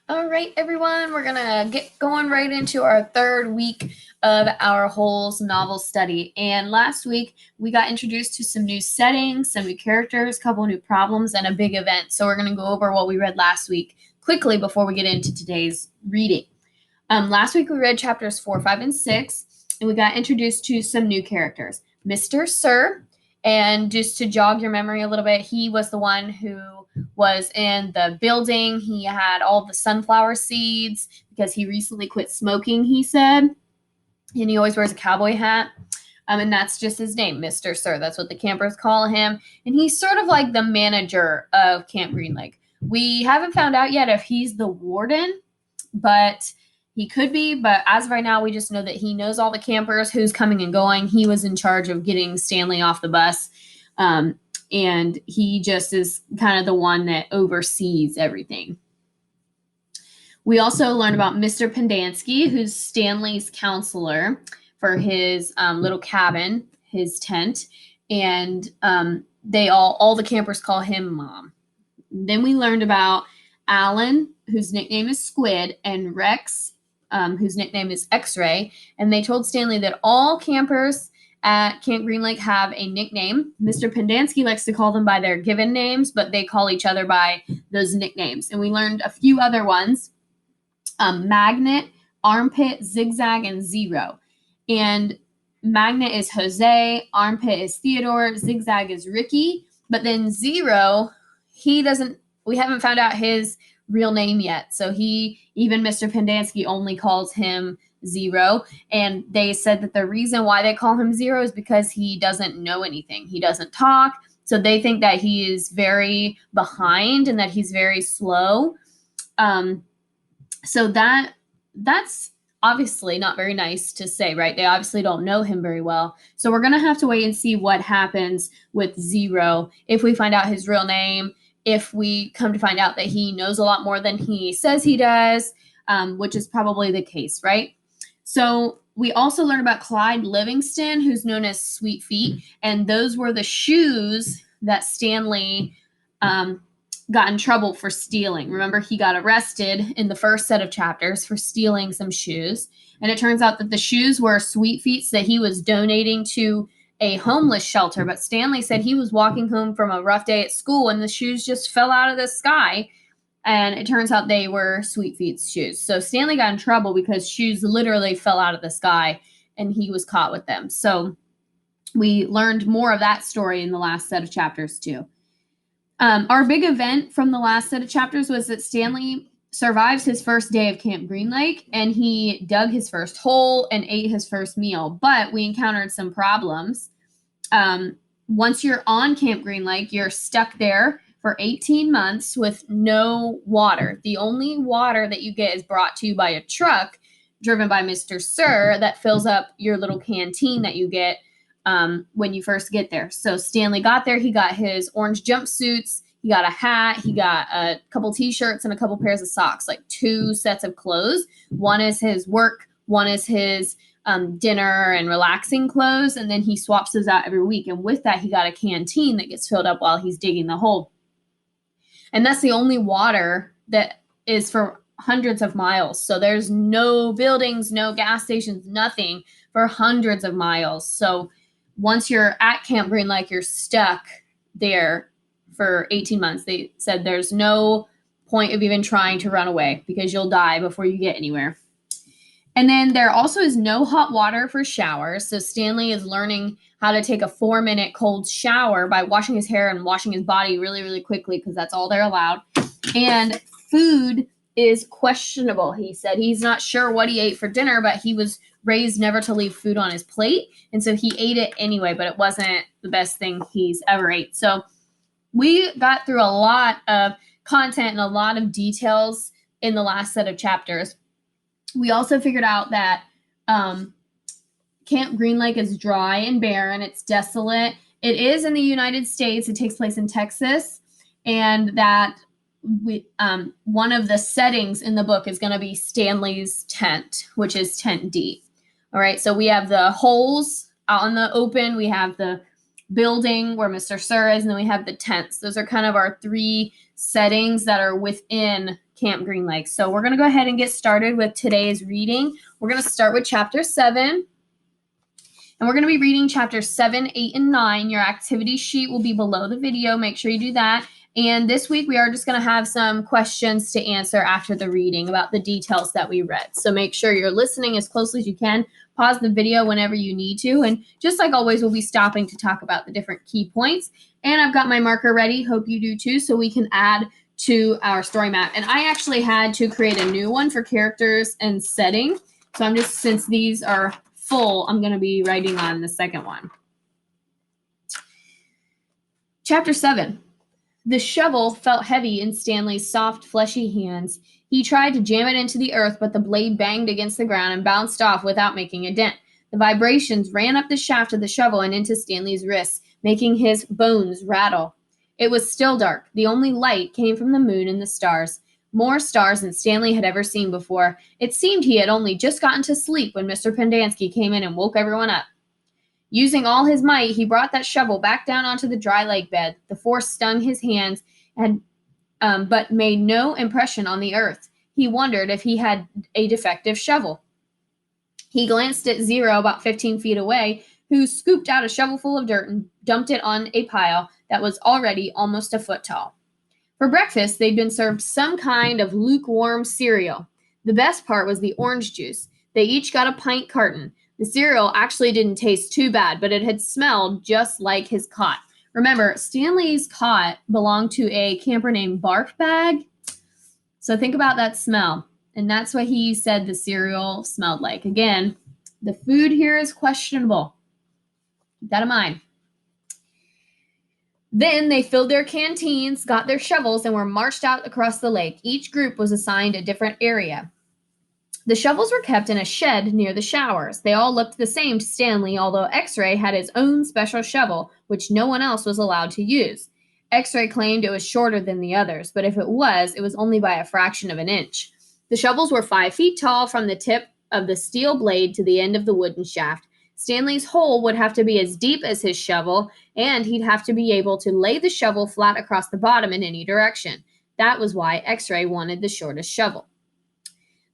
All right, everyone, we're gonna get going right into our third week of our Holes novel study. And last week we got introduced to some new settings, some new characters, a couple new problems, and a big event. So we're gonna go over what we read last week quickly before we get into today's reading. Last week we read chapters 4, 5, and 6, and we got introduced to some new characters. Mr. Sir, and just to jog your memory a little bit, he was the one who was in the building. He had all the sunflower seeds because he recently quit smoking, he said. And he always wears a cowboy hat. And that's just his name, Mr. Sir. That's what the campers call him. And he's sort of like the manager of Camp Green Lake. We haven't found out yet if he's the warden, but he could be. But as of right now, we just know that he knows all the campers, who's coming and going. He was in charge of getting Stanley off the bus. And he just is kind of the one that oversees everything. We also learned about Mr. Pendanski, who's Stanley's counselor for his little cabin, his tent, and they all the campers call him Mom. Then we learned about Alan, whose nickname is Squid, and Rex, whose nickname is X-Ray, and they told Stanley that all campers at Camp Green Lake have a nickname. Mr. Pendanski likes to call them by their given names, but they call each other by those nicknames. And we learned a few other ones. Magnet, Armpit, Zigzag, and Zero. And Magnet is Jose, Armpit is Theodore, Zigzag is Ricky, but then Zero, we haven't found out his real name yet. So even Mr. Pendanski only calls him Zero. And they said that the reason why they call him Zero is because he doesn't know anything. He doesn't talk. So they think that he is very behind and that he's very slow. So that's obviously not very nice to say, right? They obviously don't know him very well. So we're going to have to wait and see what happens with Zero. If we find out his real name, if we come to find out that he knows a lot more than he says he does, which is probably the case, right? So we also learned about Clyde Livingston, who's known as Sweet Feet. And those were the shoes that Stanley got in trouble for stealing. Remember, he got arrested in the first set of chapters for stealing some shoes. And it turns out that the shoes were Sweet Feet's that he was donating to a homeless shelter. But Stanley said he was walking home from a rough day at school and the shoes just fell out of the sky. And it turns out they were Sweet Feet's shoes. So Stanley got in trouble because shoes literally fell out of the sky and he was caught with them. So we learned more of that story in the last set of chapters too. Our big event from the last set of chapters was that Stanley survives his first day of Camp Green Lake, and he dug his first hole and ate his first meal. But we encountered some problems. Once you're on Camp Green Lake, you're stuck there for 18 months with no water. The only water that you get is brought to you by a truck driven by Mr. Sir that fills up your little canteen that you get when you first get there. So Stanley got there. He got his orange jumpsuits. He got a hat. He got a couple t-shirts and a couple pairs of socks, like 2 sets of clothes. One is his work. One is his dinner and relaxing clothes. And then he swaps those out every week. And with that, he got a canteen that gets filled up while he's digging the hole. And that's the only water that is for hundreds of miles. So there's no buildings, no gas stations, nothing for hundreds of miles. So once you're at Camp Green Lake, you're stuck there for 18 months. They said there's no point of even trying to run away because you'll die before you get anywhere. And then there also is no hot water for showers. So Stanley is learning how to take a 4-minute cold shower by washing his hair and washing his body really, really quickly because that's all they're allowed. And food is questionable. He said he's not sure what he ate for dinner, but he was raised never to leave food on his plate. And so he ate it anyway, but it wasn't the best thing he's ever ate. So we got through a lot of content and a lot of details in the last set of chapters. We also figured out that Camp Green Lake is dry and barren. It's desolate. It is in the United States. It takes place in Texas. And that one of the settings in the book is going to be Stanley's tent, which is tent D. All right, so we have the holes out in the open. We have the building where Mr. Sir is, and then we have the tents. Those are kind of our 3 settings that are within Camp Green Lake. So we're going to go ahead and get started with today's reading. We're going to start with chapter 7. And we're going to be reading chapters 7, 8, and 9. Your activity sheet will be below the video. Make sure you do that. And this week, we are just going to have some questions to answer after the reading about the details that we read. So make sure you're listening as closely as you can. Pause the video whenever you need to. And just like always, we'll be stopping to talk about the different key points. And I've got my marker ready. Hope you do too, so we can add to our story map. And I actually had to create a new one for characters and setting. So I'm just, since these are full, I'm going to be writing on the second one. Chapter 7. The shovel felt heavy in Stanley's soft, fleshy hands. He tried to jam it into the earth, but the blade banged against the ground and bounced off without making a dent. The vibrations ran up the shaft of the shovel and into Stanley's wrists, making his bones rattle. It was still dark. The only light came from the moon and the stars. More stars than Stanley had ever seen before. It seemed he had only just gotten to sleep when Mr. Pendanski came in and woke everyone up. Using all his might, he brought that shovel back down onto the dry lake bed. The force stung his hands, but made no impression on the earth. He wondered if he had a defective shovel. He glanced at Zero about 15 feet away, who scooped out a shovelful of dirt and dumped it on a pile that was already almost a foot tall. For breakfast, they'd been served some kind of lukewarm cereal. The best part was the orange juice. They each got a pint carton. The cereal actually didn't taste too bad, but it had smelled just like his cot. Remember, Stanley's cot belonged to a camper named Barkbag. So think about that smell. And that's what he said the cereal smelled like. Again, the food here is questionable. Keep that in mind. Then they filled their canteens, got their shovels, and were marched out across the lake. Each group was assigned a different area. The shovels were kept in a shed near the showers. They all looked the same to Stanley, although X-Ray had his own special shovel, which no one else was allowed to use. X-Ray claimed it was shorter than the others, but if it was only by a fraction of an inch. The shovels were 5 feet tall from the tip of the steel blade to the end of the wooden shaft. Stanley's hole would have to be as deep as his shovel, and he'd have to be able to lay the shovel flat across the bottom in any direction. That was why X-Ray wanted the shortest shovel.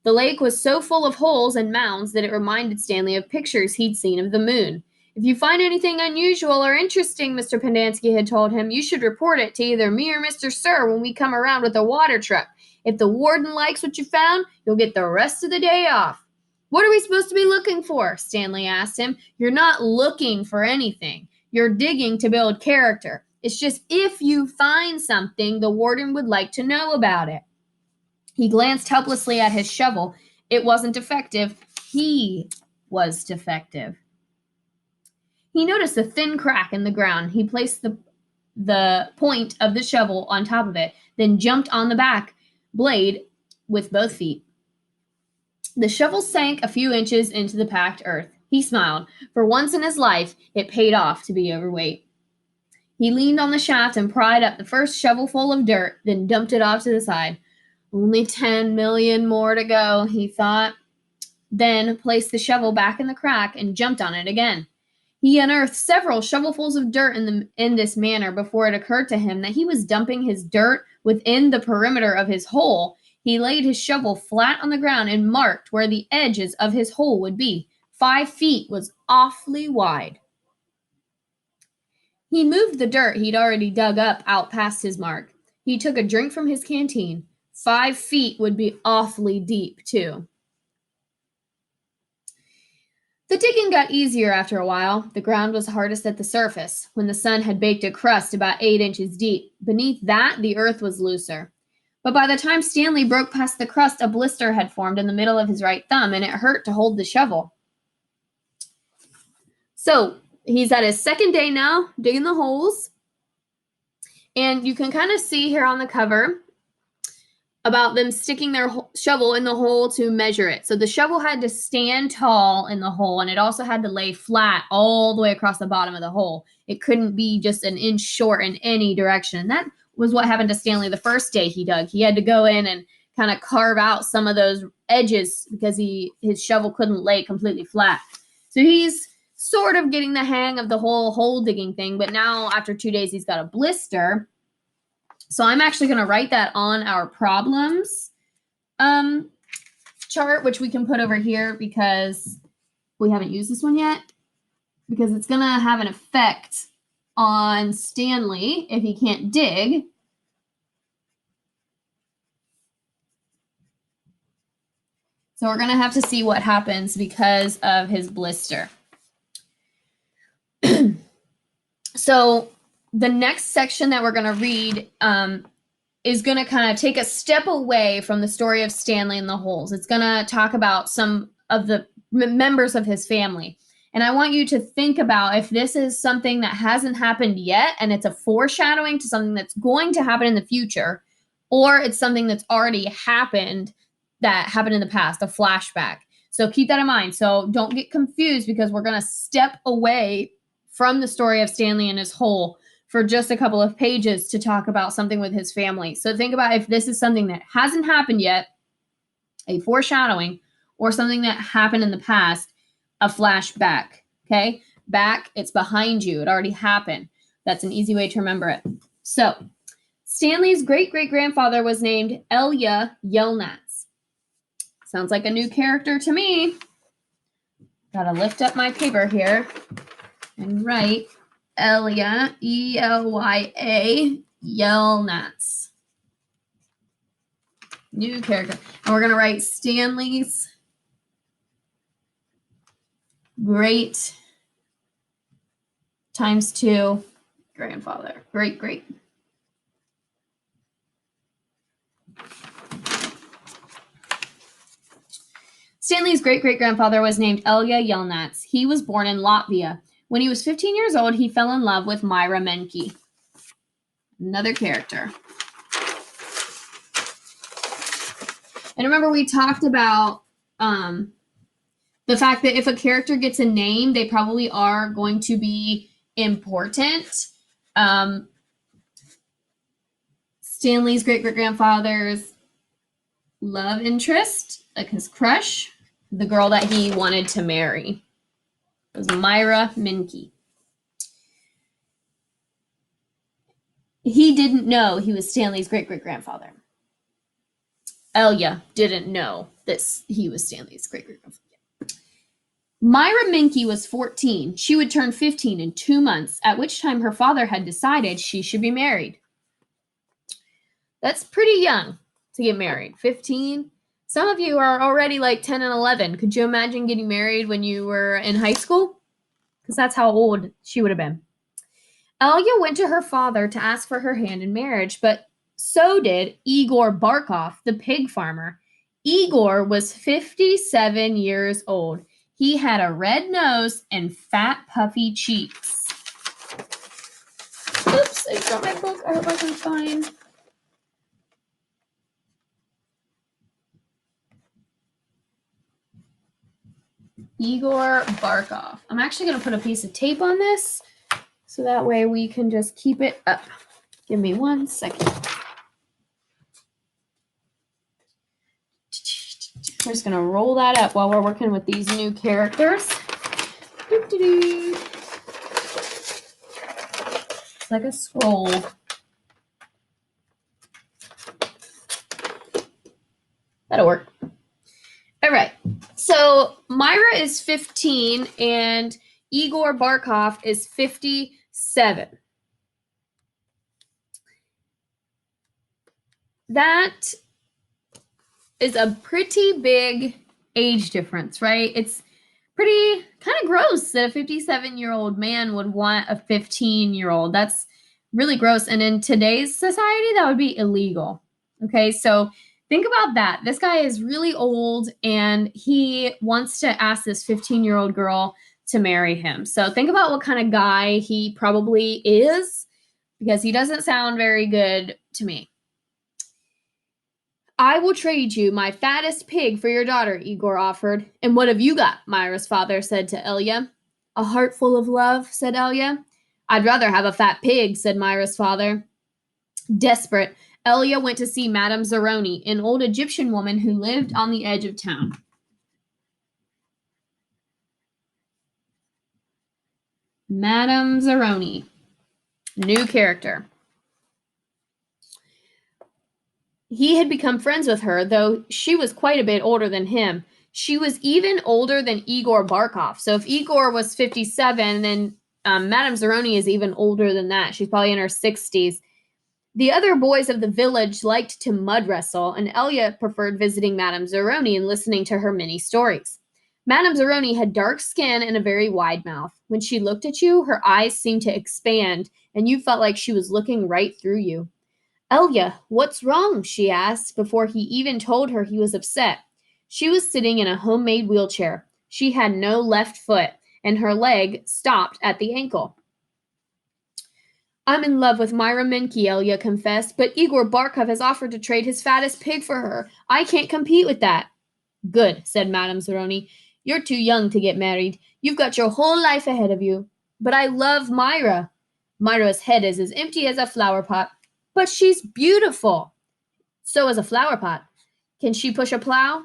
The lake was so full of holes and mounds that it reminded Stanley of pictures he'd seen of the moon. If you find anything unusual or interesting, Mr. Pendanski had told him, you should report it to either me or Mr. Sir when we come around with a water truck. If the warden likes what you found, you'll get the rest of the day off. What are we supposed to be looking for? Stanley asked him. You're not looking for anything. You're digging to build character. It's just if you find something, the warden would like to know about it. He glanced helplessly at his shovel. It wasn't defective. He was defective. He noticed a thin crack in the ground. He placed the point of the shovel on top of it, then jumped on the back blade with both feet. The shovel sank a few inches into the packed earth. He smiled. For once in his life, it paid off to be overweight. He leaned on the shaft and pried up the first shovelful of dirt, then dumped it off to the side. Only 10 million more to go, he thought, then placed the shovel back in the crack and jumped on it again. He unearthed several shovelfuls of dirt in this manner before it occurred to him that he was dumping his dirt within the perimeter of his hole. He laid his shovel flat on the ground and marked where the edges of his hole would be. 5 feet was awfully wide. He moved the dirt he'd already dug up out past his mark. He took a drink from his canteen. 5 feet would be awfully deep, too. The digging got easier after a while. The ground was hardest at the surface, when the sun had baked a crust about 8 inches deep. Beneath that, the earth was looser. But by the time Stanley broke past the crust, a blister had formed in the middle of his right thumb, and it hurt to hold the shovel. So, he's at his second day now, digging the holes. And you can kind of see here on the cover about them sticking their shovel in the hole to measure it. So the shovel had to stand tall in the hole, and it also had to lay flat all the way across the bottom of the hole. It couldn't be just an inch short in any direction. That was what happened to Stanley the first day he dug. He had to go in and kind of carve out some of those edges because his shovel couldn't lay completely flat. So he's sort of getting the hang of the whole hole digging thing, but now after 2 days he's got a blister. So I'm actually going to write that on our problems chart, which we can put over here because we haven't used this one yet, because it's going to have an effect on Stanley if he can't dig. So we're going to have to see what happens because of his blister. So the next section that we're going to read is going to kind of take a step away from the story of Stanley and the holes. It's going to talk about some of the members of his family. And I want you to think about if this is something that hasn't happened yet and it's a foreshadowing to something that's going to happen in the future, or it's something that's already happened that happened in the past, a flashback. So keep that in mind. So don't get confused because we're going to step away from the story of Stanley and his hole for just a couple of pages to talk about something with his family. So think about if this is something that hasn't happened yet, a foreshadowing, or something that happened in the past, a flashback, okay? Back, it's behind you. It already happened. That's an easy way to remember it. So Stanley's great-great-grandfather was named Elya Yelnats. Sounds like a new character to me. Gotta lift up my paper here and write Elya, E-L-Y-A, Yelnats. New character. And we're going to write Stanley's great times 2 grandfather. Great. Stanley's great-great-grandfather was named Elya Yelnats. He was born in Latvia. When he was 15 years old, he fell in love with Myra Menke. Another character. And remember, we talked about the fact that if a character gets a name, they probably are going to be important. Stanley's great-great-grandfather's love interest, like his crush, the girl that he wanted to marry, was Myra Menke. He didn't know he was Stanley's great-great-grandfather. Elya didn't know that he was Stanley's great-great-grandfather. Myra Menke was 14. She would turn 15 in 2 months, at which time her father had decided she should be married. That's pretty young to get married. 15. Some of you are already like 10 and 11. Could you imagine getting married when you were in high school? Because that's how old she would have been. Elya went to her father to ask for her hand in marriage, but so did Igor Barkov, the pig farmer. Igor was 57 years old. He had a red nose and fat, puffy cheeks. Oops, I dropped my book. I hope I can find. Igor Barkov. I'm actually going to put a piece of tape on this so that way we can just keep it up. Give me 1 second. We're just going to roll that up while we're working with these new characters. It's like a scroll. That'll work. All right. So Myra is 15 and Igor Barkov is 57. That is a pretty big age difference, right? It's pretty kind of gross that a 57-year-old man would want a 15-year-old. That's really gross. And in today's society, that would be illegal. Okay, so think about that. This guy is really old and he wants to ask this 15-year-old girl to marry him. So think about what kind of guy he probably is, because he doesn't sound very good to me. I will trade you my fattest pig for your daughter, Igor offered. And what have you got? Myra's father said to Elya. A heart full of love, said Elya. I'd rather have a fat pig, said Myra's father. Desperate, Elya went to see Madame Zeroni, an old Egyptian woman who lived on the edge of town. Madame Zeroni. New character. He had become friends with her, though she was quite a bit older than him. She was even older than Igor Barkov. So if Igor was 57, then Madame Zeroni is even older than that. She's probably in her 60s. The other boys of the village liked to mud wrestle, and Elia preferred visiting Madame Zeroni and listening to her many stories. Madame Zeroni had dark skin and a very wide mouth. When she looked at you, her eyes seemed to expand, and you felt like she was looking right through you. Elia, what's wrong? She asked before he even told her he was upset. She was sitting in a homemade wheelchair. She had no left foot, and her leg stopped at the ankle. I'm in love with Myra Minke, Elia confessed, but Igor Barkov has offered to trade his fattest pig for her. I can't compete with that. Good, said Madame Zeroni. You're too young to get married. You've got your whole life ahead of you. But I love Myra. Myra's head is as empty as a flower pot. But she's beautiful. So is a flower pot. Can she push a plow?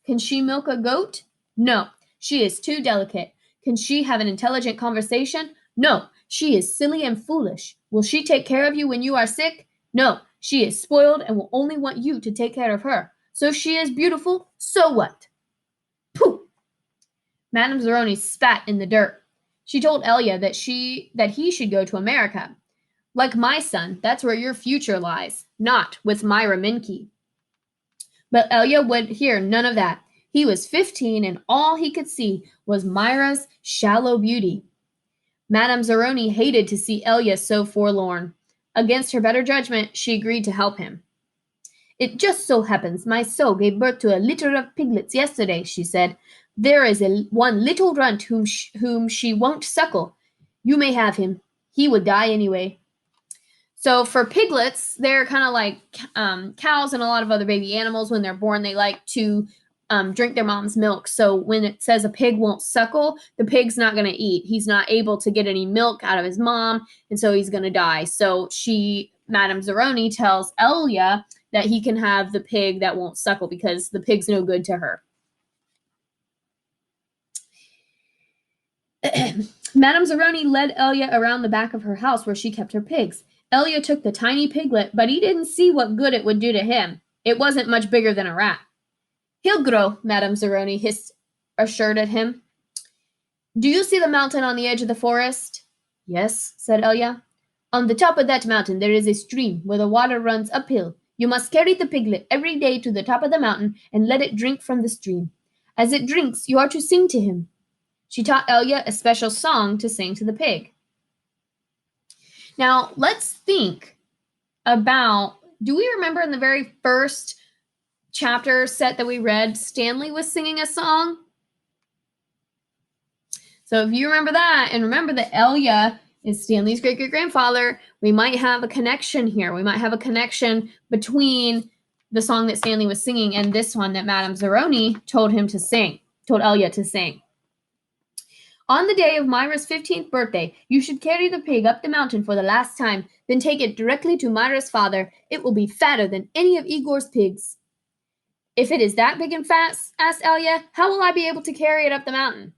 Can she milk a goat? No, she is too delicate. Can she have an intelligent conversation? No, she is silly and foolish. Will she take care of you when you are sick? No, she is spoiled and will only want you to take care of her. So she is beautiful, so what? Pooh! Madame Zeroni spat in the dirt. She told Elia that he should go to America. Like my son, that's where your future lies, not with Myra Minke. But Elia would hear none of that. He was 15, and all he could see was Myra's shallow beauty. Madame Zeroni hated to see Elia so forlorn. Against her better judgment, she agreed to help him. It just so happens my sow gave birth to a litter of piglets yesterday, she said. There is one little runt whom she won't suckle. You may have him. He would die anyway. So for piglets, they're kind of like cows and a lot of other baby animals. When they're born, they like to drink their mom's milk. So when it says a pig won't suckle, the pig's not going to eat. He's not able to get any milk out of his mom, and so he's going to die. So Madame Zeroni, tells Elia that he can have the pig that won't suckle because the pig's no good to her. Madame Zeroni led Elia around the back of her house where she kept her pigs. Elia took the tiny piglet, but he didn't see what good it would do to him. It wasn't much bigger than a rat. He'll grow, Madame Zeroni assured him. Do you see the mountain on the edge of the forest? Yes, said Elia. On the top of that mountain there is a stream where the water runs uphill. You must carry the piglet every day to the top of the mountain and let it drink from the stream. As it drinks, you are to sing to him. She taught Elia a special song to sing to the pig. Now, let's think about, do we remember in the very first chapter set that we read, Stanley was singing a song? So if you remember that, and remember that Elia is Stanley's great-great-grandfather, we might have a connection here. We might have a connection between the song that Stanley was singing and this one that Madame Zeroni told Elia to sing. On the day of Myra's 15th birthday, you should carry the pig up the mountain for the last time, then take it directly to Myra's father. It will be fatter than any of Igor's pigs. If it is that big and fat, asked Elia, how will I be able to carry it up the mountain?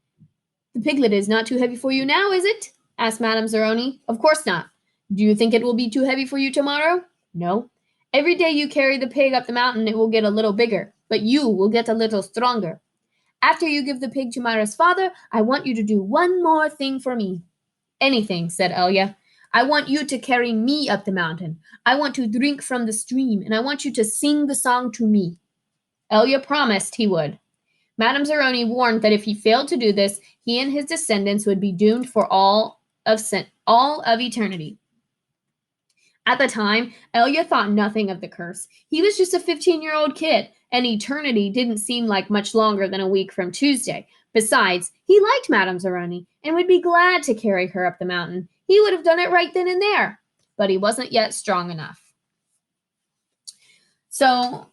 The piglet is not too heavy for you now, is it? Asked Madame Zeroni. Of course not. Do you think it will be too heavy for you tomorrow? No. Every day you carry the pig up the mountain, it will get a little bigger, but you will get a little stronger. After you give the pig to Myra's father, I want you to do one more thing for me. Anything, said Elia. I want you to carry me up the mountain. I want to drink from the stream, and I want you to sing the song to me. Elia promised he would. Madame Zeroni warned that if he failed to do this, he and his descendants would be doomed for all of eternity. At the time, Elia thought nothing of the curse. He was just a 15-year-old kid, and eternity didn't seem like much longer than a week from Tuesday. Besides, he liked Madame Zeroni and would be glad to carry her up the mountain. He would have done it right then and there, but he wasn't yet strong enough. So,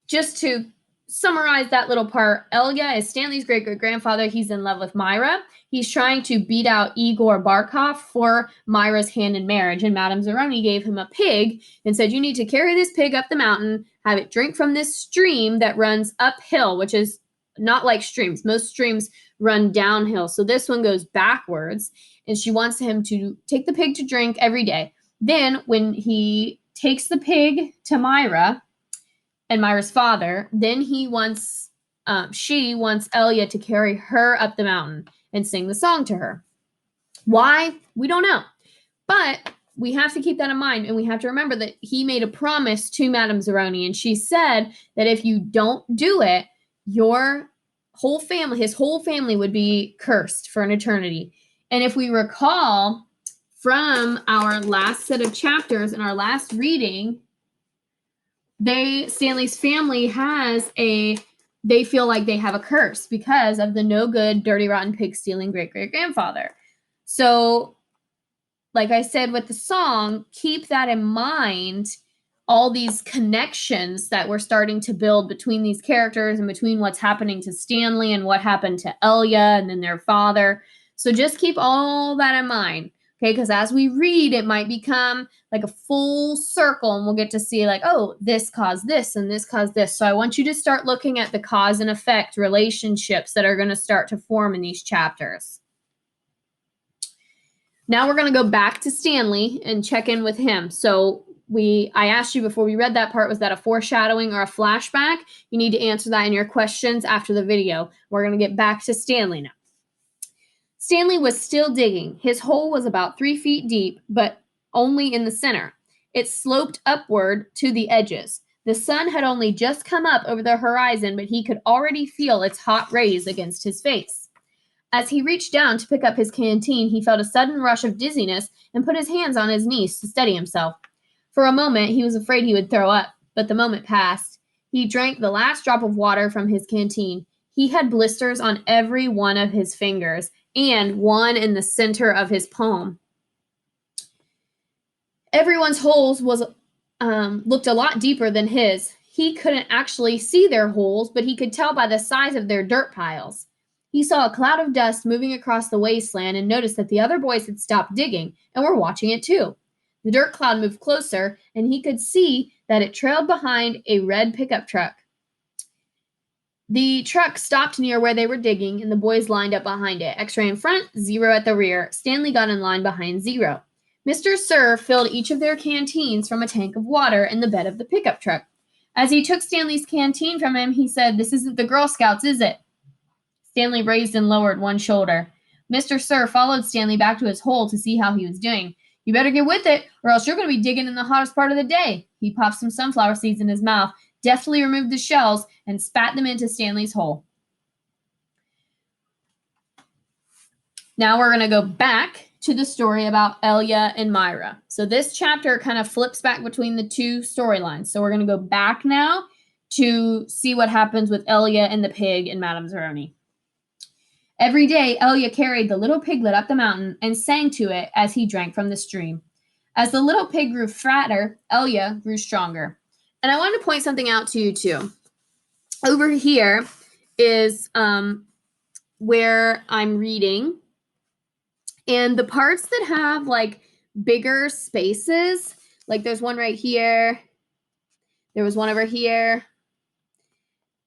just to summarize that little part, Elia is Stanley's great-great-grandfather. He's in love with Myra. He's trying to beat out Igor Barkov for Myra's hand in marriage, and Madame Zeroni gave him a pig and said, you need to carry this pig up the mountain, have it drink from this stream that runs uphill, which is not like streams. Most streams run downhill, so this one goes backwards, and she wants him to take the pig to drink every day. Then when he takes the pig to Myra and Myra's father. Then she wants Elia to carry her up the mountain and sing the song to her. Why? We don't know. But we have to keep that in mind, and we have to remember that he made a promise to Madame Zeroni, and she said that if you don't do it, his whole family would be cursed for an eternity. And if we recall from our last set of chapters in our last reading, Stanley's family they feel like they have a curse because of the no good, dirty, rotten, pig stealing great-great-grandfather. So, like I said with the song, keep that in mind, all these connections that we're starting to build between these characters and between what's happening to Stanley and what happened to Elia and then their father. So just keep all that in mind, okay? Because as we read, it might become like a full circle and we'll get to see like, oh, this caused this and this caused this. So I want you to start looking at the cause and effect relationships that are going to start to form in these chapters. Now we're going to go back to Stanley and check in with him. So I asked you before we read that part, was that a foreshadowing or a flashback? You need to answer that in your questions after the video. We're going to get back to Stanley now. Stanley was still digging. His hole was about 3 feet deep, but only in the center. It sloped upward to the edges. The sun had only just come up over the horizon, but he could already feel its hot rays against his face. As he reached down to pick up his canteen, he felt a sudden rush of dizziness and put his hands on his knees to steady himself. For a moment, he was afraid he would throw up, but the moment passed. He drank the last drop of water from his canteen. He had blisters on every one of his fingers and one in the center of his palm. Everyone's holes looked a lot deeper than his. He couldn't actually see their holes, but he could tell by the size of their dirt piles. He saw a cloud of dust moving across the wasteland and noticed that the other boys had stopped digging and were watching it too. The dirt cloud moved closer, and he could see that it trailed behind a red pickup truck. The truck stopped near where they were digging, and the boys lined up behind it. X-ray in front, Zero at the rear. Stanley got in line behind Zero. Mr. Sir filled each of their canteens from a tank of water in the bed of the pickup truck. As he took Stanley's canteen from him, he said, "This isn't the Girl Scouts, is it?" Stanley raised and lowered one shoulder. Mr. Sir followed Stanley back to his hole to see how he was doing. "You better get with it, or else you're going to be digging in the hottest part of the day." He popped some sunflower seeds in his mouth, deftly removed the shells, and spat them into Stanley's hole. Now we're going to go back to the story about Elia and Myra. So this chapter kind of flips back between the two storylines. So we're going to go back now to see what happens with Elia and the pig and Madame Zeroni. Every day, Elia carried the little piglet up the mountain and sang to it as he drank from the stream. As the little pig grew fatter, Elia grew stronger. And I want to point something out to you, too. Over here is where I'm reading. And the parts that have, like, bigger spaces, like there's one right here. There was one over here.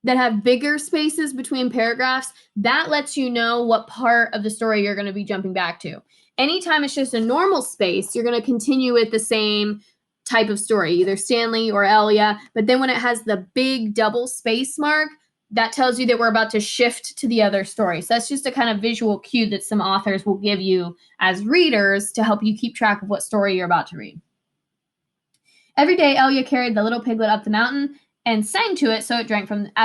That have bigger spaces between paragraphs, that lets you know what part of the story you're going to be jumping back to. Anytime it's just a normal space, you're going to continue with the same type of story, either Stanley or Elia. But then when it has the big double space mark, that tells you that we're about to shift to the other story. So that's just a kind of visual cue that some authors will give you as readers to help you keep track of what story you're about to read. Every day, Elia carried the little piglet up the mountain and sang to it as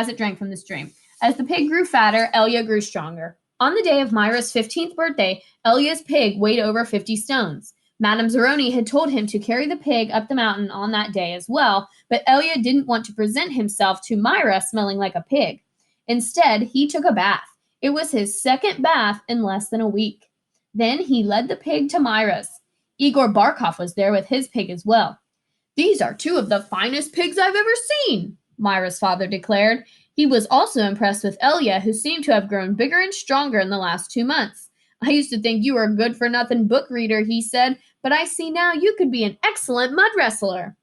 it drank from the stream. As the pig grew fatter, Elia grew stronger. On the day of Myra's 15th birthday, Elia's pig weighed over 50 stones. Madame Zeroni had told him to carry the pig up the mountain on that day as well, but Elia didn't want to present himself to Myra smelling like a pig. Instead, he took a bath. It was his second bath in less than a week. Then he led the pig to Myra's. Igor Barkov was there with his pig as well. "These are two of the finest pigs I've ever seen," Myra's father declared. He was also impressed with Elia, who seemed to have grown bigger and stronger in the last 2 months. "I used to think you were a good-for-nothing book reader," he said, "but I see now you could be an excellent mud wrestler."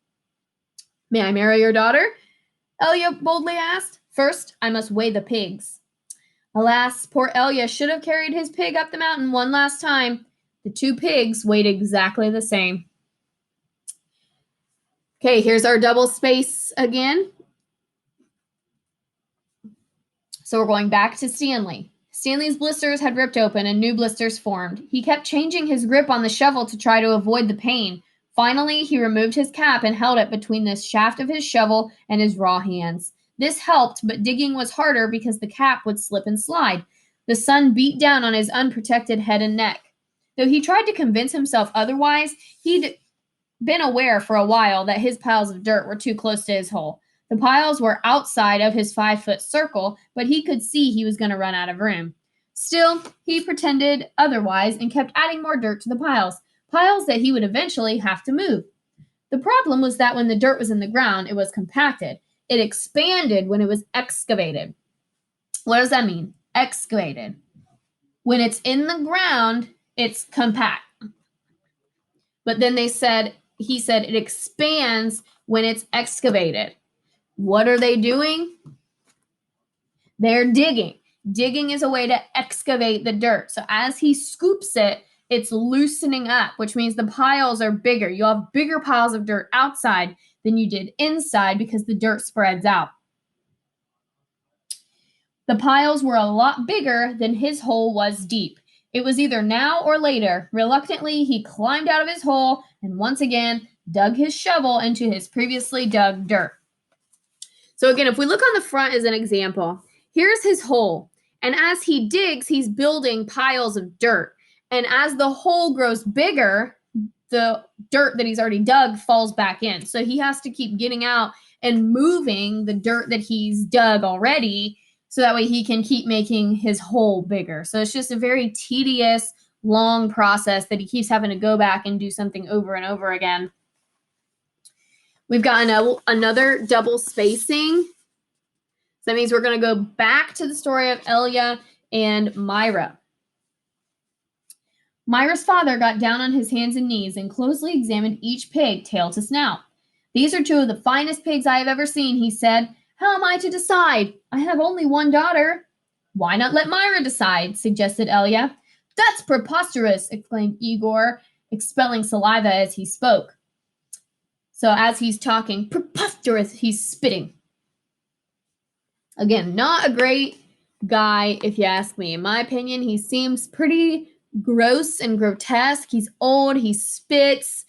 "May I marry your daughter?" Elia boldly asked. "First, I must weigh the pigs." Alas, poor Elia should have carried his pig up the mountain one last time. The two pigs weighed exactly the same. Okay, here's our double space again. So we're going back to Stanley. Stanley's blisters had ripped open and new blisters formed. He kept changing his grip on the shovel to try to avoid the pain. Finally, he removed his cap and held it between the shaft of his shovel and his raw hands. This helped, but digging was harder because the cap would slip and slide. The sun beat down on his unprotected head and neck. Though he tried to convince himself otherwise, he'd been aware for a while that his piles of dirt were too close to his hole. The piles were outside of his 5-foot circle, but he could see he was going to run out of room. Still, he pretended otherwise and kept adding more dirt to the piles that he would eventually have to move. The problem was that when the dirt was in the ground, it was compacted. It expanded when it was excavated. What does that mean? Excavated. When it's in the ground, it's compact. But then he said it expands when it's excavated. What are they doing? They're digging. Digging is a way to excavate the dirt. So as he scoops it, it's loosening up, which means the piles are bigger. You have bigger piles of dirt outside than you did inside because the dirt spreads out. The piles were a lot bigger than his hole was deep. It was either now or later. Reluctantly, he climbed out of his hole and once again dug his shovel into his previously dug dirt. So again, if we look on the front as an example, here's his hole. And as he digs, he's building piles of dirt. And as the hole grows bigger, the dirt that he's already dug falls back in. So he has to keep getting out and moving the dirt that he's dug already so that way he can keep making his hole bigger. So it's just a very tedious, long process that he keeps having to go back and do something over and over again. We've got another double spacing. So that means we're going to go back to the story of Elia and Myra. Myra's father got down on his hands and knees and closely examined each pig, tail to snout. "These are two of the finest pigs I have ever seen," he said. "How am I to decide? I have only one daughter." "Why not let Myra decide?" suggested Elia. "That's preposterous!" exclaimed Igor, expelling saliva as he spoke. So as he's talking, preposterous, he's spitting. Again, not a great guy, if you ask me. In my opinion, he seems pretty gross and grotesque. He's old, he spits.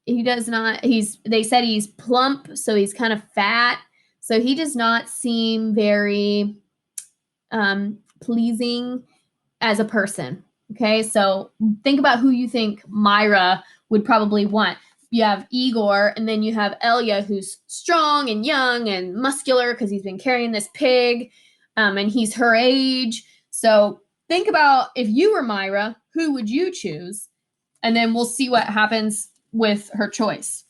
They said he's plump, so he's kind of fat. So he does not seem very pleasing as a person. Okay, so think about who you think Myra would probably want. You have Igor, and then you have Elia, who's strong and young and muscular because he's been carrying this pig, and he's her age. So think about if you were Myra, who would you choose? And then we'll see what happens with her choice.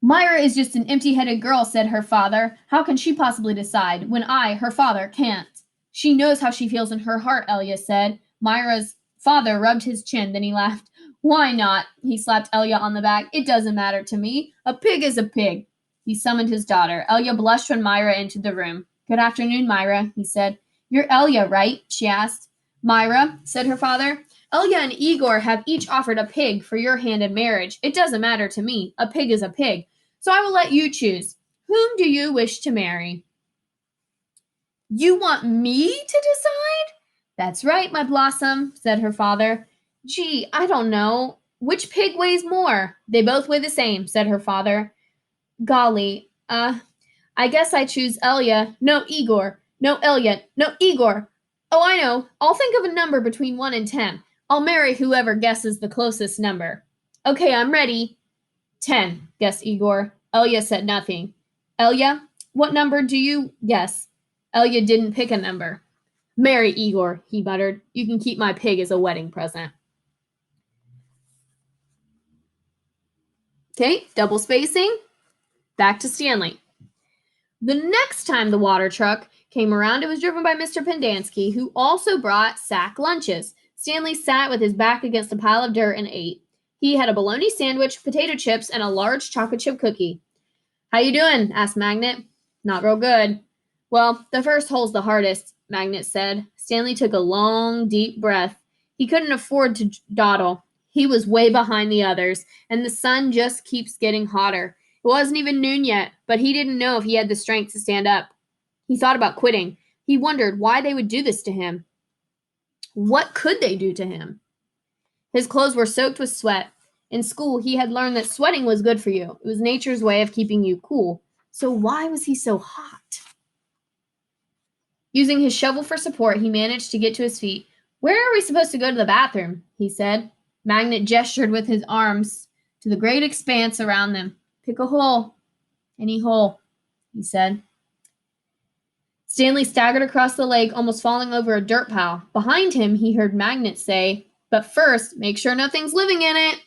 "Myra is just an empty-headed girl," said her father. "How can she possibly decide when I, her father, can't?" "She knows how she feels in her heart," Elia said. Myra's father rubbed his chin, then he laughed. "Why not?" He slapped Elia on the back. "It doesn't matter to me. A pig is a pig." He summoned his daughter. Elia blushed when Myra entered the room. "Good afternoon, Myra," he said. "You're Elia, right?" she asked. "Myra," said her father, "Elia and Igor have each offered a pig for your hand in marriage. It doesn't matter to me. A pig is a pig. So I will let you choose. Whom do you wish to marry?" "You want me to decide?" "That's right, my blossom," said her father. "Gee, I don't know. Which pig weighs more?" "They both weigh the same," said her father. "Golly, I guess I choose Elia. No, Igor. No, Elia. No, Igor. Oh, I know. I'll think of a number between 1 and 10. I'll marry whoever guesses the closest number." "Okay, I'm ready." 10, guessed Igor. Elia said nothing. "Elia, what number do you guess?" Elia didn't pick a number. "Marry Igor," he muttered. "You can keep my pig as a wedding present." Okay, double spacing. Back to Stanley. The next time the water truck came around, it was driven by Mr. Pendanski, who also brought sack lunches. Stanley sat with his back against a pile of dirt and ate. He had a bologna sandwich, potato chips, and a large chocolate chip cookie. "How you doing?" asked Magnet. "Not real good." "Well, the first hole's the hardest," Magnet said. Stanley took a long, deep breath. He couldn't afford to dawdle. He was way behind the others, and the sun just keeps getting hotter. It wasn't even noon yet, but he didn't know if he had the strength to stand up. He thought about quitting. He wondered why they would do this to him. What could they do to him? His clothes were soaked with sweat. In school, he had learned that sweating was good for you. It was nature's way of keeping you cool. So why was he so hot? Using his shovel for support, he managed to get to his feet. Where are we supposed to go to the bathroom? He said. Magnet gestured with his arms to the great expanse around them. Pick a hole. Any hole, he said. Stanley staggered across the lake, almost falling over a dirt pile. Behind him, he heard Magnet say, but first, make sure nothing's living in it.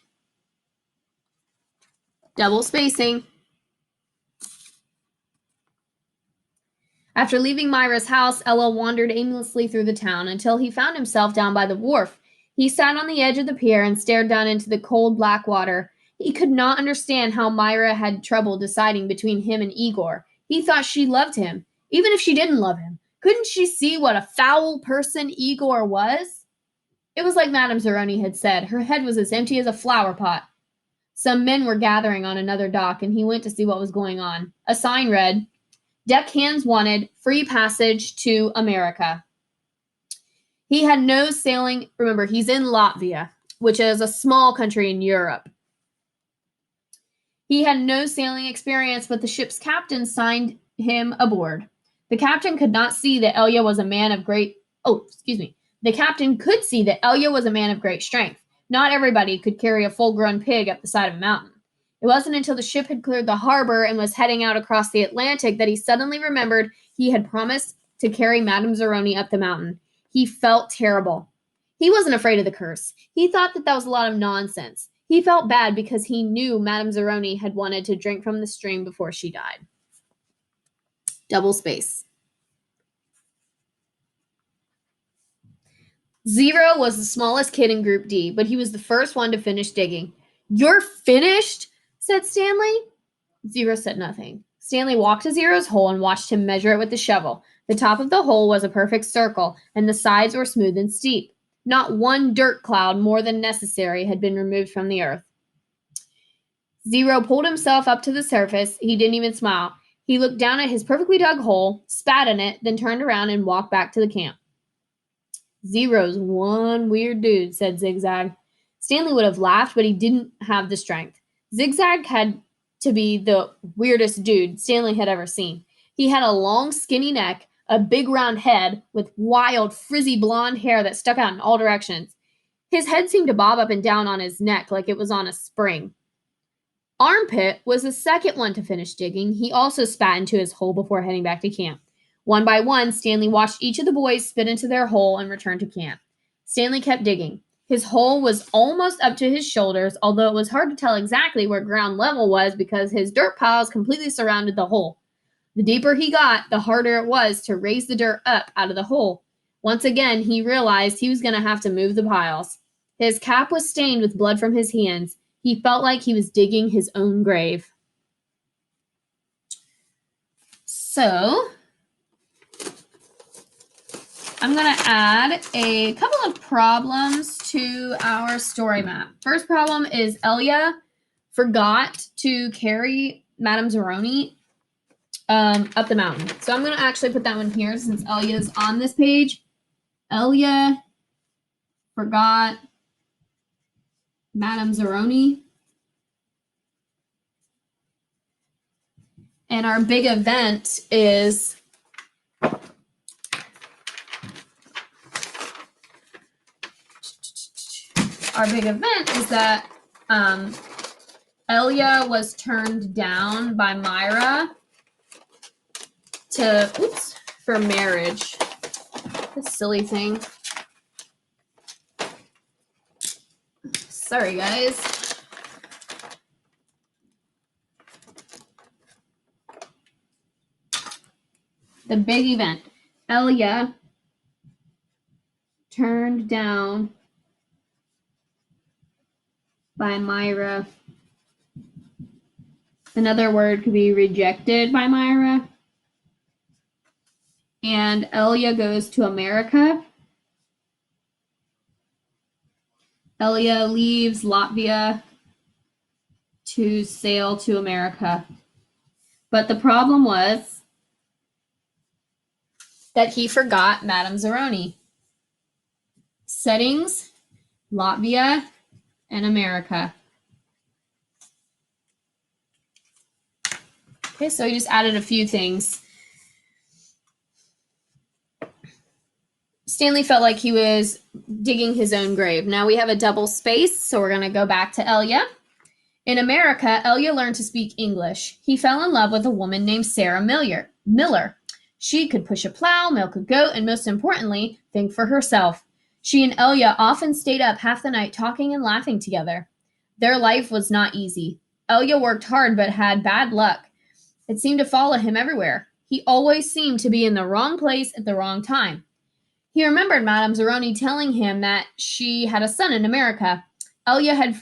Double spacing. After leaving Myra's house, Ella wandered aimlessly through the town until he found himself down by the wharf. He sat on the edge of the pier and stared down into the cold black water. He could not understand how Myra had trouble deciding between him and Igor. He thought she loved him, even if she didn't love him. Couldn't she see what a foul person Igor was? It was like Madame Zeroni had said. Her head was as empty as a flower pot. Some men were gathering on another dock, and he went to see what was going on. A sign read, Deckhands wanted, free passage to America. He had no sailing. Remember, he's in Latvia, which is a small country in Europe. He had no sailing experience, but the ship's captain signed him aboard. The captain could not see that Elya was a man of great. The captain could see that Elya was a man of great strength. Not everybody could carry a full-grown pig up the side of a mountain. It wasn't until the ship had cleared the harbor and was heading out across the Atlantic that he suddenly remembered he had promised to carry Madame Zeroni up the mountain. He felt terrible. He wasn't afraid of the curse. He thought that was a lot of nonsense. He felt bad because he knew Madame Zeroni had wanted to drink from the stream before she died. Double space. 0 was the smallest kid in Group D, but he was the first one to finish digging. You're finished? Said Stanley. 0 said nothing. Stanley walked to 0's hole and watched him measure it with the shovel. The top of the hole was a perfect circle, and the sides were smooth and steep. Not one dirt cloud more than necessary had been removed from the earth. 0 pulled himself up to the surface. He didn't even smile. He looked down at his perfectly dug hole, spat in it, then turned around and walked back to the camp. 0's one weird dude, said Zigzag. Stanley would have laughed, but he didn't have the strength. Zigzag had to be the weirdest dude Stanley had ever seen. He had a long, skinny neck, a big round head with wild, frizzy blonde hair that stuck out in all directions. His head seemed to bob up and down on his neck like it was on a spring. Armpit was the second one to finish digging. He also spat into his hole before heading back to camp. One by one, Stanley watched each of the boys spit into their hole and return to camp. Stanley kept digging. His hole was almost up to his shoulders, although it was hard to tell exactly where ground level was because his dirt piles completely surrounded the hole. The deeper he got, the harder it was to raise the dirt up out of the hole. Once again, he realized he was going to have to move the piles. His cap was stained with blood from his hands. He felt like he was digging his own grave. So, I'm going to add a couple of problems to our story map. First problem is Elya forgot to carry Madame Zeroni up the mountain. So I'm going to actually put that one here since Elya's on this page. Elya forgot Madame Zeroni. And our big event is that Elya was turned down by Myra for marriage. This silly thing. Sorry, guys. The big event. Elya turned down by Myra. Another word could be rejected by Myra. And Elya goes to America. Elia leaves Latvia to sail to America. But the problem was that he forgot Madame Zeroni. Settings, Latvia, and America. Okay, so he just added a few things. Stanley felt like he was digging his own grave. Now we have a double space, so we're going to go back to Elia. In America, Elia learned to speak English. He fell in love with a woman named Sarah Miller. She could push a plow, milk a goat, and most importantly, think for herself. She and Elia often stayed up half the night talking and laughing together. Their life was not easy. Elia worked hard but had bad luck. It seemed to follow him everywhere. He always seemed to be in the wrong place at the wrong time. He remembered Madame Zeroni telling him that she had a son in America. Elia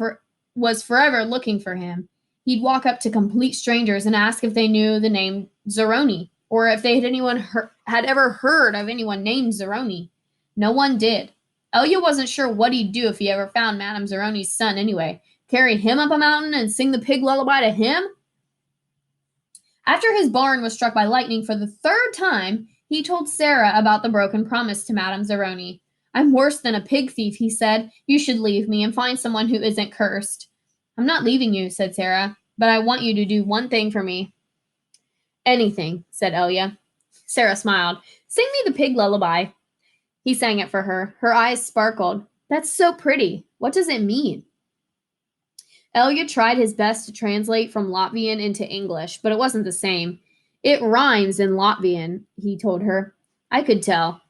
was forever looking for him. He'd walk up to complete strangers and ask if they knew the name Zeroni, or if they had ever heard of anyone named Zeroni. No one did. Elia wasn't sure what he'd do if he ever found Madame Zeroni's son anyway. Carry him up a mountain and sing the pig lullaby to him? After his barn was struck by lightning for the third time, he told Sarah about the broken promise to Madame Zeroni. I'm worse than a pig thief, he said. You should leave me and find someone who isn't cursed. I'm not leaving you, said Sarah, but I want you to do one thing for me. Anything, said Elia. Sarah smiled. Sing me the pig lullaby. He sang it for her. Her eyes sparkled. That's so pretty. What does it mean? Elia tried his best to translate from Latvian into English, but it wasn't the same. It rhymes in Latvian, he told her. I could tell.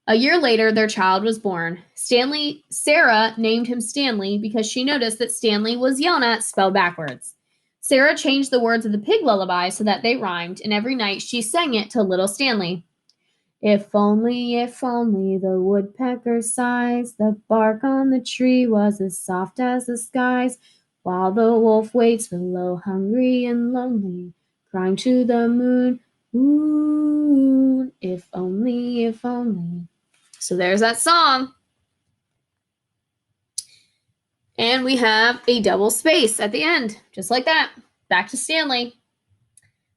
A year later, their child was born. Sarah named him Stanley because she noticed that Stanley was Yona spelled backwards. Sarah changed the words of the pig lullaby so that they rhymed, and every night she sang it to little Stanley. If only the woodpecker sighs, the bark on the tree was as soft as the skies, while the wolf waits below, hungry and lonely, crying to the moon, moon, if only, if only. So there's that song. And we have a double space at the end, just like that. Back to Stanley.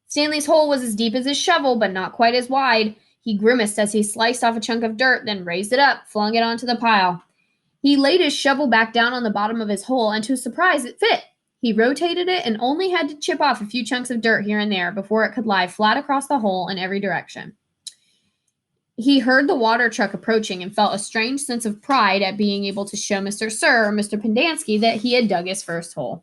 Stanley's hole was as deep as his shovel, but not quite as wide. He grimaced as he sliced off a chunk of dirt, then raised it up, flung it onto the pile. He laid his shovel back down on the bottom of his hole, and to his surprise, it fit. He rotated it and only had to chip off a few chunks of dirt here and there before it could lie flat across the hole in every direction. He heard the water truck approaching and felt a strange sense of pride at being able to show Mr. Sir or Mr. Pendanski that he had dug his first hole.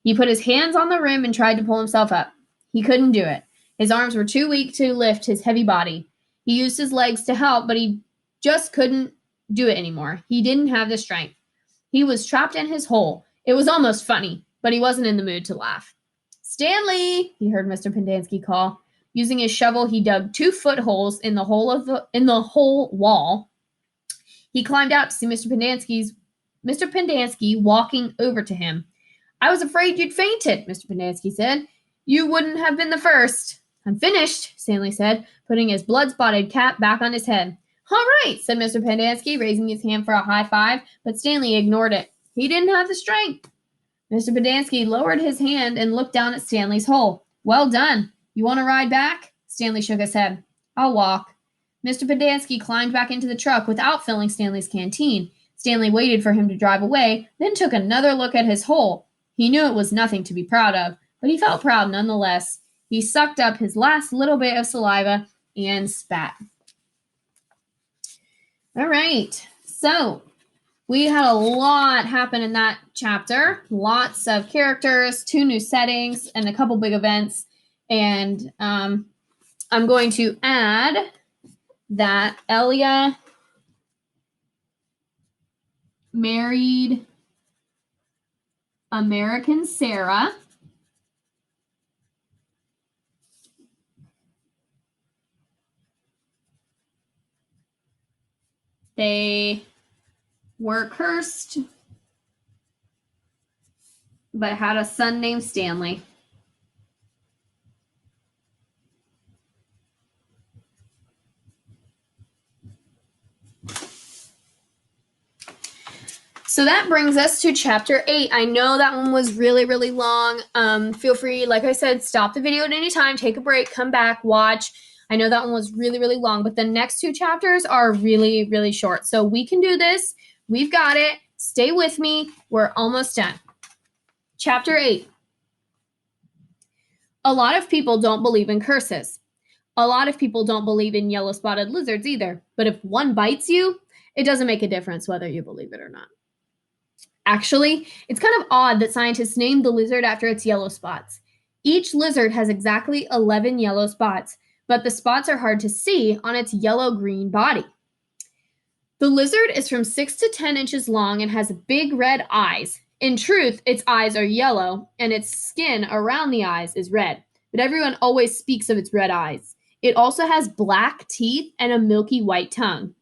He put his hands on the rim and tried to pull himself up. He couldn't do it. His arms were too weak to lift his heavy body. He used his legs to help, but he just couldn't do it anymore. He didn't have the strength. He was trapped in his hole. It was almost funny, but he wasn't in the mood to laugh. Stanley, he heard Mr. Pendanski call. Using his shovel, he dug 2 footholes in the whole wall. He climbed out to see Mr. Pendanski walking over to him. I was afraid you'd fainted, Mr. Pendanski said. You wouldn't have been the first. I'm finished, Stanley said, putting his blood-spotted cap back on his head. All right, said Mr. Pendanski, raising his hand for a high five, but Stanley ignored it. He didn't have the strength. Mr. Pendanski lowered his hand and looked down at Stanley's hole. Well done. You want to ride back? Stanley shook his head. I'll walk. Mr. Pendanski climbed back into the truck without filling Stanley's canteen. Stanley waited for him to drive away, then took another look at his hole. He knew it was nothing to be proud of, but he felt proud nonetheless. He sucked up his last little bit of saliva and spat. All right, so we had a lot happen in that chapter. Lots of characters, 2 new settings, and a couple big events. And I'm going to add that Elia married American Sarah. They were cursed, but had a son named Stanley. So that brings us to chapter 8. I know that one was really, really long. Feel free, like I said, stop the video at any time, take a break, come back, watch. I know that one was really, really long, but the next 2 chapters are really, really short. So we can do this. We've got it. Stay with me. We're almost done. Chapter 8. A lot of people don't believe in curses. A lot of people don't believe in yellow-spotted lizards either. But if one bites you, it doesn't make a difference whether you believe it or not. Actually, it's kind of odd that scientists named the lizard after its yellow spots. Each lizard has exactly 11 yellow spots, but the spots are hard to see on its yellow-green body. The lizard is from 6 to 10 inches long and has big red eyes. In truth, its eyes are yellow, and its skin around the eyes is red, but everyone always speaks of its red eyes. It also has black teeth and a milky white tongue.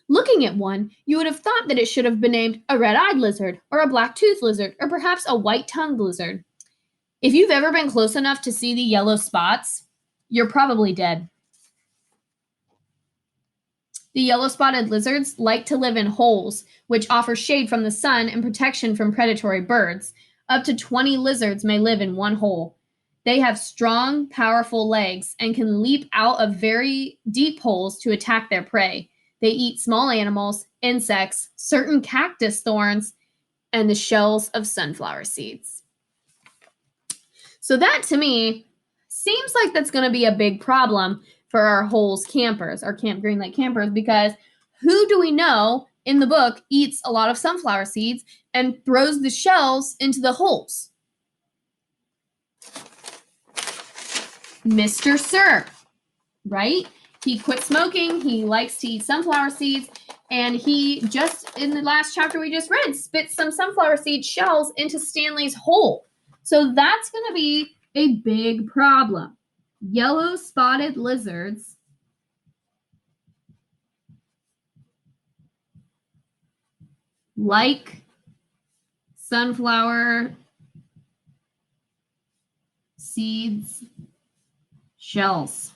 Looking at one, you would have thought that it should have been named a red-eyed lizard, or a black-toothed lizard, or perhaps a white-tongued lizard. If you've ever been close enough to see the yellow spots, you're probably dead. The yellow-spotted lizards like to live in holes, which offer shade from the sun and protection from predatory birds. Up to 20 lizards may live in one hole. They have strong, powerful legs and can leap out of very deep holes to attack their prey. They eat small animals, insects, certain cactus thorns, and the shells of sunflower seeds. So that, to me, seems like that's going to be a big problem for our Holes campers, our Camp Green Lake campers, because who do we know in the book eats a lot of sunflower seeds and throws the shells into the holes? Mr. Sir, right? He quit smoking, he likes to eat sunflower seeds, and he just, in the last chapter we just read, spit some sunflower seed shells into Stanley's hole. So that's going to be a big problem. Yellow-spotted lizards like sunflower seeds shells.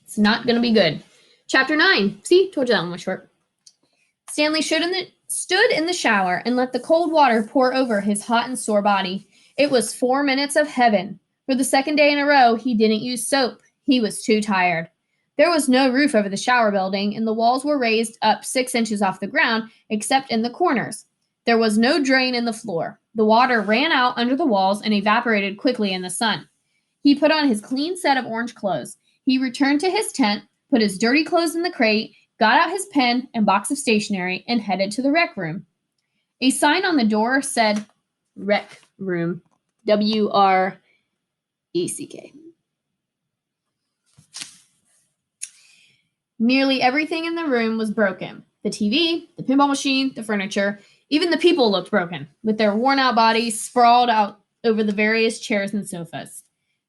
It's not going to be good. Chapter 9. See, told you that one was short. Stanley stood in the shower and let the cold water pour over his hot and sore body. It was 4 minutes of heaven. For the second day in a row, he didn't use soap. He was too tired. There was no roof over the shower building, and the walls were raised up 6 inches off the ground, except in the corners. There was no drain in the floor. The water ran out under the walls and evaporated quickly in the sun. He put on his clean set of orange clothes. He returned to his tent, put his dirty clothes in the crate, got out his pen and box of stationery, and headed to the rec room. A sign on the door said, Rec Room. W-R-E-C-K. Nearly everything in the room was broken. The TV, the pinball machine, the furniture, even the people looked broken, with their worn-out bodies sprawled out over the various chairs and sofas.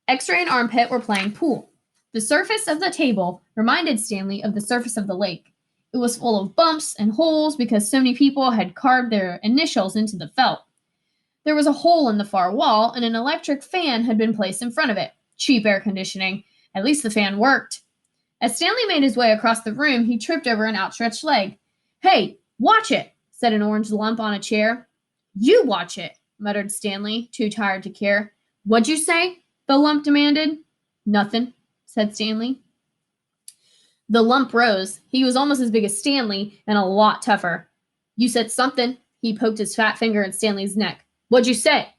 X-Ray and Armpit were playing pool. The surface of the table reminded Stanley of the surface of the lake. It was full of bumps and holes because so many people had carved their initials into the felt. There was a hole in the far wall, and an electric fan had been placed in front of it. Cheap air conditioning. At least the fan worked. As Stanley made his way across the room, he tripped over an outstretched leg. Hey, watch it, said an orange lump on a chair. You watch it, muttered Stanley, too tired to care. What'd you say? The lump demanded. Nothing, said Stanley. The lump rose. He was almost as big as Stanley and a lot tougher. You said something. He poked his fat finger at Stanley's neck. What'd you say?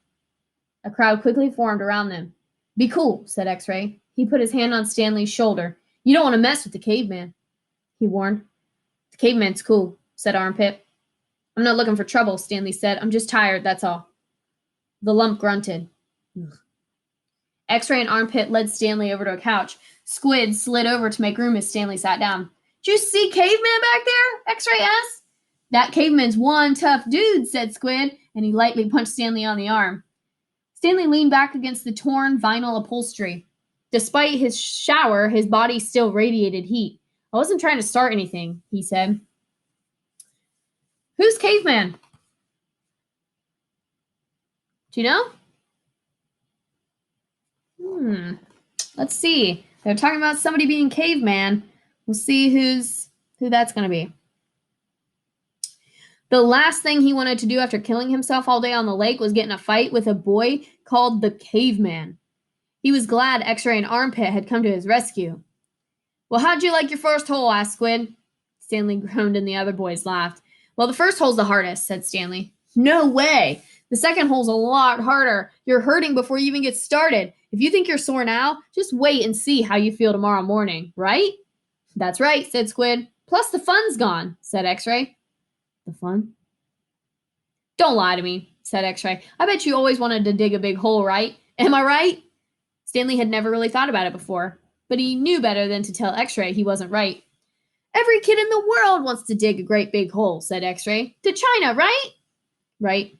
A crowd quickly formed around them. Be cool, said X-Ray. He put his hand on Stanley's shoulder. You don't want to mess with the caveman, he warned. The caveman's cool, said Armpit. I'm not looking for trouble, Stanley said. I'm just tired, that's all. The lump grunted. Ugh. X-Ray and Armpit led Stanley over to a couch. Squid slid over to make room as Stanley sat down. Did you see Caveman back there? X-Ray asked. That caveman's one tough dude, said Squid, and he lightly punched Stanley on the arm. Stanley leaned back against the torn vinyl upholstery. Despite his shower, his body still radiated heat. I wasn't trying to start anything, he said. Who's Caveman? Do you know? Let's see. They're talking about somebody being caveman. We'll see who that's going to be. The last thing he wanted to do after killing himself all day on the lake was get in a fight with a boy called the Caveman. He was glad X-Ray and Armpit had come to his rescue. Well, how'd you like your first hole? Asked Squid. Stanley groaned and the other boys laughed. Well, the first hole's the hardest, said Stanley. No way! The second hole's a lot harder. You're hurting before you even get started. If you think you're sore now, just wait and see how you feel tomorrow morning, right? That's right, said Squid. Plus the fun's gone, said X-Ray. The fun? Don't lie to me, said X-Ray. I bet you always wanted to dig a big hole, right? Am I right? Stanley had never really thought about it before, but he knew better than to tell X-Ray he wasn't right. Every kid in the world wants to dig a great big hole, said X-Ray. To China, right? Right,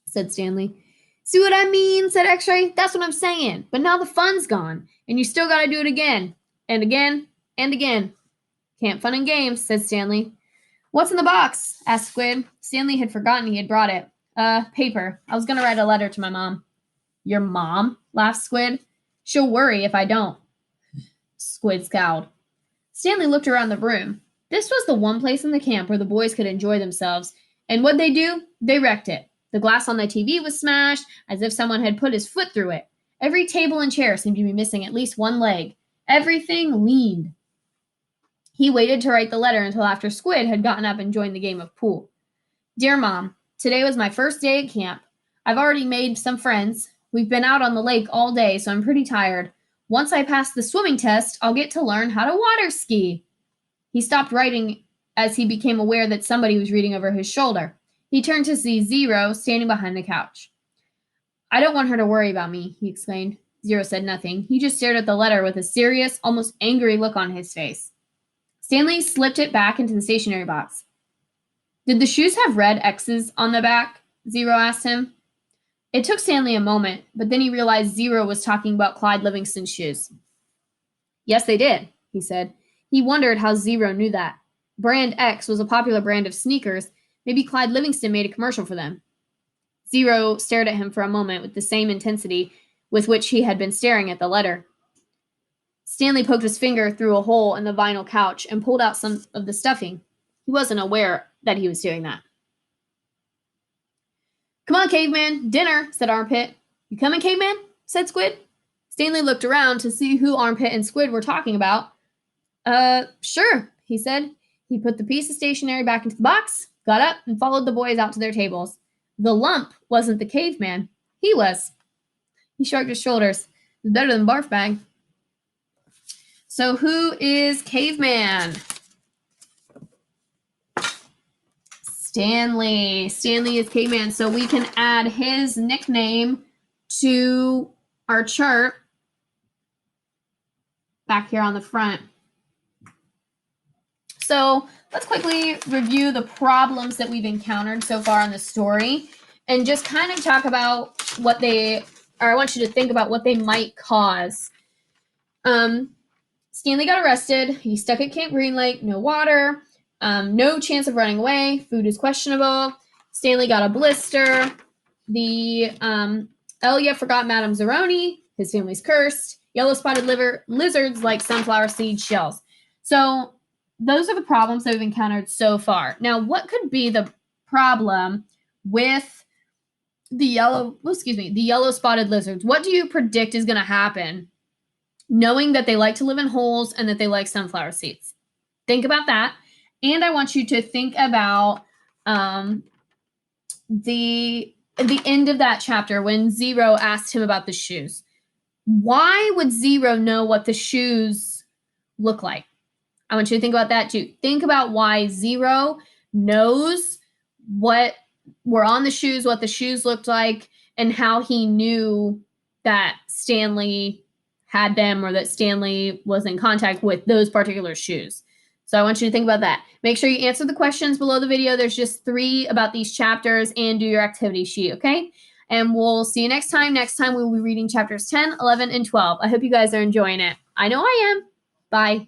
said Stanley. See what I mean, said X-Ray. That's what I'm saying. But now the fun's gone, and you still gotta do it again, and again, and again. Camp fun and games, said Stanley. What's in the box? Asked Squid. Stanley had forgotten he had brought it. Paper. I was gonna write a letter to my mom. Your mom? Laughed Squid. She'll worry if I don't. Squid scowled. Stanley looked around the room. This was the one place in the camp where the boys could enjoy themselves. And what'd they do? They wrecked it. The glass on the TV was smashed, as if someone had put his foot through it. Every table and chair seemed to be missing at least one leg. Everything leaned. He waited to write the letter until after Squid had gotten up and joined the game of pool. Dear Mom, today was my first day at camp. I've already made some friends. We've been out on the lake all day, so I'm pretty tired. Once I pass the swimming test, I'll get to learn how to water ski. He stopped writing as he became aware that somebody was reading over his shoulder. He turned to see Zero standing behind the couch. I don't want her to worry about me, he explained. Zero said nothing. He just stared at the letter with a serious, almost angry look on his face. Stanley slipped it back into the stationery box. Did the shoes have red X's on the back? Zero asked him. It took Stanley a moment, but then he realized Zero was talking about Clyde Livingston's shoes. Yes, they did, he said. He wondered how Zero knew that. Brand X was a popular brand of sneakers. Maybe Clyde Livingston made a commercial for them. Zero stared at him for a moment with the same intensity with which he had been staring at the letter. Stanley poked his finger through a hole in the vinyl couch and pulled out some of the stuffing. He wasn't aware that he was doing that. Come on, Caveman, dinner, said Armpit. You coming, Caveman? Said Squid. Stanley looked around to see who Armpit and Squid were talking about. Sure, he said. He put the piece of stationery back into the box, got up, and followed the boys out to their tables. The lump wasn't the caveman. He was. He shrugged his shoulders. It's better than barf bag. So who is Caveman? Stanley. Stanley is Caveman. So we can add his nickname to our chart back here on the front. So let's quickly review the problems that we've encountered so far in the story and just kind of talk about what they, or I want you to think about what they might cause. Stanley got arrested. He's stuck at Camp Green Lake, no water, no chance of running away. Food is questionable. Stanley got a blister. The Elia forgot Madame Zeroni. His family's cursed. Yellow-spotted lizards like sunflower seed shells. So those are the problems that we've encountered so far. Now, what could be the problem with the yellow-spotted lizards? What do you predict is going to happen, knowing that they like to live in holes and that they like sunflower seeds? Think about that. And I want you to think about the end of that chapter when Zero asked him about the shoes. Why would Zero know what the shoes look like? I want you to think about that too. Think about why Zero knows what were on the shoes, what the shoes looked like, and how he knew that Stanley had them or that Stanley was in contact with those particular shoes. So I want you to think about that. Make sure you answer the questions below the video. There's just 3 about these chapters, and do your activity sheet, okay? And we'll see you next time. Next time we will be reading chapters 10, 11, and 12. I hope you guys are enjoying it. I know I am. Bye.